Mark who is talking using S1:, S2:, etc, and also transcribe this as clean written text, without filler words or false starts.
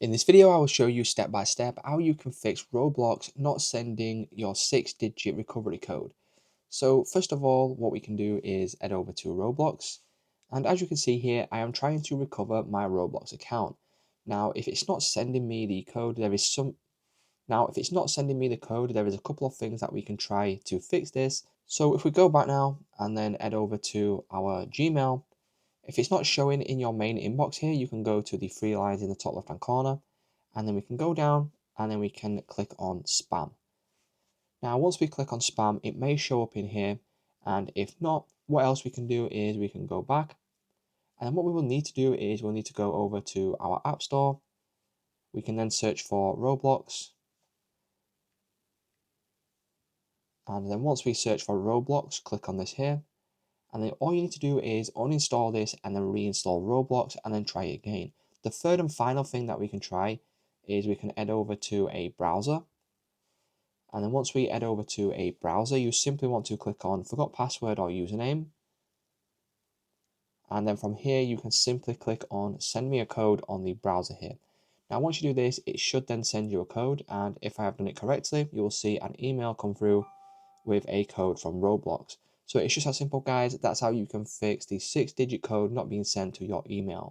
S1: In this video, I will show you step by step how you can fix Roblox not sending your 6-digit recovery code. So first of all, what we can do is head over to Roblox. And as you can see here, I am trying to recover my Roblox account. Now, if it's not sending me the code, there is a couple of things that we can try to fix this. So if we go back now and then head over to our Gmail, if it's not showing in your main inbox here, you can go to the three lines in the top left hand corner, and then we can go down and then we can click on spam. Now, once we click on spam, it may show up in here, and if not, what else we can do is we can go back, and what we will need to do is we'll need to go over to our app store. We can then search for Roblox, and then once we search for Roblox, click on this here. And then all you need to do is uninstall this and then reinstall Roblox and then try it again. The third and final thing that we can try is we can head over to a browser. And then once we head over to a browser, you simply want to click on forgot password or username. And then from here, you can simply click on send me a code on the browser here. Now, once you do this, it should then send you a code. And if I have done it correctly, you will see an email come through with a code from Roblox. So it's just that simple, guys. That's how you can fix the 6-digit code not being sent to your email.